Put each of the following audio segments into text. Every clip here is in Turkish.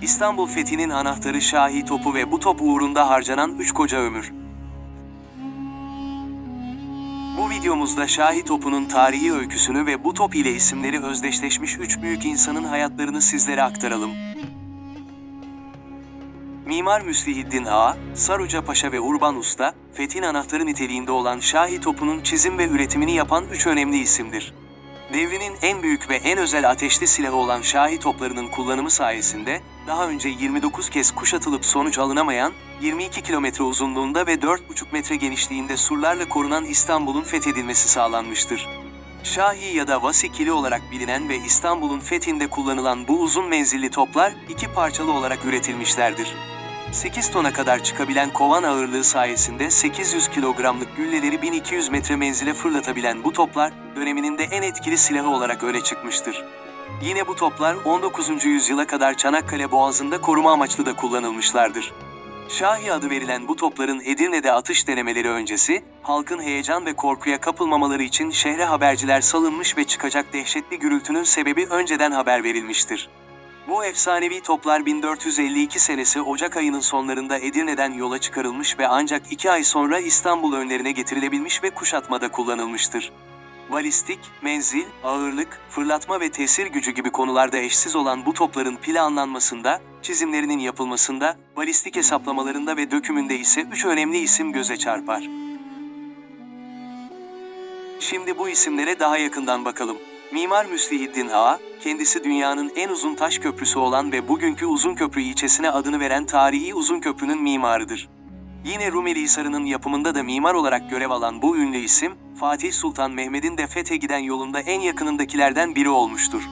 İstanbul fethinin anahtarı Şahi topu ve bu top uğrunda harcanan 3 koca ömür. Bu videomuzda Şahi topunun tarihi öyküsünü ve bu top ile isimleri özdeşleşmiş 3 büyük insanın hayatlarını sizlere aktaralım. Mimar Müslihiddin Ağa, Saruca Paşa ve Urban Usta, fethin anahtarı niteliğinde olan Şahi topunun çizim ve üretimini yapan 3 önemli isimdir. Devrinin en büyük ve en özel ateşli silahı olan Şahi toplarının kullanımı sayesinde, daha önce 29 kez kuşatılıp sonuç alınamayan, 22 kilometre uzunluğunda ve 4,5 metre genişliğinde surlarla korunan İstanbul'un fethedilmesi sağlanmıştır. Şahi ya da Vasikili olarak bilinen ve İstanbul'un fethinde kullanılan bu uzun menzilli toplar, 2 parçalı olarak üretilmişlerdir. 8 tona kadar çıkabilen kovan ağırlığı sayesinde 800 kilogramlık gülleleri 1200 metre menzile fırlatabilen bu toplar, döneminin de en etkili silahı olarak öne çıkmıştır. Yine bu toplar 19. yüzyıla kadar Çanakkale Boğazı'nda koruma amaçlı da kullanılmışlardır. Şahi adı verilen bu topların Edirne'de atış denemeleri öncesi, halkın heyecan ve korkuya kapılmamaları için şehre haberciler salınmış ve çıkacak dehşetli gürültünün sebebi önceden haber verilmiştir. Bu efsanevi toplar 1452 senesi Ocak ayının sonlarında Edirne'den yola çıkarılmış ve ancak 2 ay sonra İstanbul önlerine getirilebilmiş ve kuşatmada kullanılmıştır. Balistik, menzil, ağırlık, fırlatma ve tesir gücü gibi konularda eşsiz olan bu topların planlanmasında, çizimlerinin yapılmasında, balistik hesaplamalarında ve dökümünde ise 3 önemli isim göze çarpar. Şimdi bu isimlere daha yakından bakalım. Mimar Müslihiddin Ağa, kendisi dünyanın en uzun taş köprüsü olan ve bugünkü Uzunköprü ilçesine adını veren tarihi Uzunköprü'nün mimarıdır. Yine Rumeli Hisarı'nın yapımında da mimar olarak görev alan bu ünlü isim, Fatih Sultan Mehmet'in de fethe giden yolunda en yakınındakilerden biri olmuştur.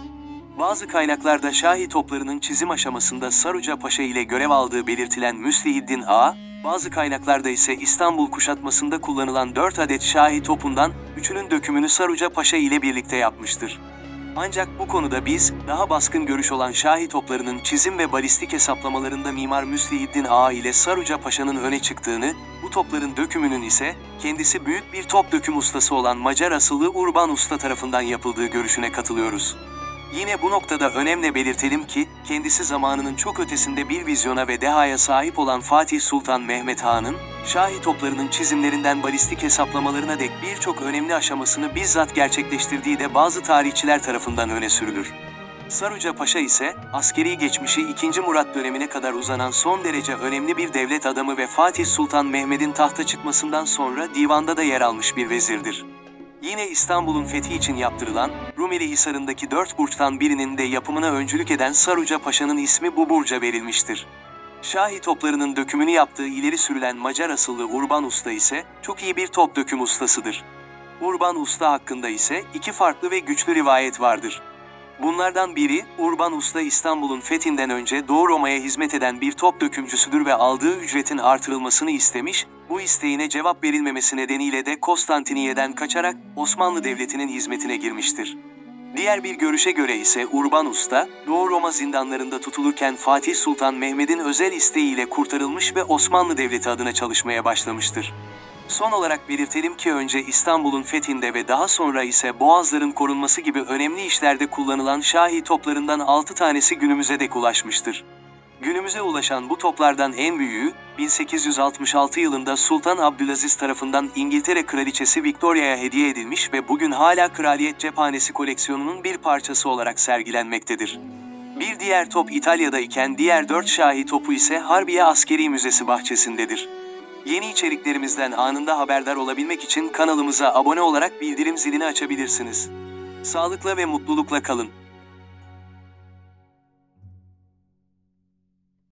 Bazı kaynaklarda Şahi toplarının çizim aşamasında Saruca Paşa ile görev aldığı belirtilen Müslihiddin Ağa, bazı kaynaklarda ise İstanbul kuşatmasında kullanılan 4 adet Şahi topundan 3'ünün dökümünü Saruca Paşa ile birlikte yapmıştır. Ancak bu konuda biz, daha baskın görüş olan Şahi toplarının çizim ve balistik hesaplamalarında Mimar Müslihiddin Ağa ile Saruca Paşa'nın öne çıktığını, bu topların dökümünün ise, kendisi büyük bir top döküm ustası olan Macar asıllı Urban Usta tarafından yapıldığı görüşüne katılıyoruz. Yine bu noktada önemli belirtelim ki, kendisi zamanının çok ötesinde bir vizyona ve dehaya sahip olan Fatih Sultan Mehmet Han'ın, Şahi toplarının çizimlerinden balistik hesaplamalarına dek birçok önemli aşamasını bizzat gerçekleştirdiği de bazı tarihçiler tarafından öne sürülür. Saruca Paşa ise, askeri geçmişi 2. Murat dönemine kadar uzanan son derece önemli bir devlet adamı ve Fatih Sultan Mehmet'in tahta çıkmasından sonra divanda da yer almış bir vezirdir. Yine İstanbul'un fethi için yaptırılan, Rumeli Hisarı'ndaki 4 burçtan birinin de yapımına öncülük eden Saruca Paşa'nın ismi bu burca verilmiştir. Şahi toplarının dökümünü yaptığı ileri sürülen Macar asıllı Urban Usta ise, çok iyi bir top döküm ustasıdır. Urban Usta hakkında ise 2 farklı ve güçlü rivayet vardır. Bunlardan biri, Urban Usta İstanbul'un fethinden önce Doğu Roma'ya hizmet eden bir top dökümcüsüdür ve aldığı ücretin artırılmasını istemiş, bu isteğine cevap verilmemesi nedeniyle de Konstantiniyye'den kaçarak Osmanlı Devleti'nin hizmetine girmiştir. Diğer bir görüşe göre ise Urban Usta, Doğu Roma zindanlarında tutulurken Fatih Sultan Mehmet'in özel isteğiyle kurtarılmış ve Osmanlı Devleti adına çalışmaya başlamıştır. Son olarak belirtelim ki önce İstanbul'un fethinde ve daha sonra ise boğazların korunması gibi önemli işlerde kullanılan Şahi toplarından 6 tanesi günümüze dek ulaşmıştır. Günümüze ulaşan bu toplardan en büyüğü, 1866 yılında Sultan Abdülaziz tarafından İngiltere Kraliçesi Victoria'ya hediye edilmiş ve bugün hala Kraliyet Cephanesi koleksiyonunun bir parçası olarak sergilenmektedir. Bir diğer top İtalya'da iken diğer 4 Şahi topu ise Harbiye Askeri Müzesi bahçesindedir. Yeni içeriklerimizden anında haberdar olabilmek için kanalımıza abone olarak bildirim zilini açabilirsiniz. Sağlıkla ve mutlulukla kalın.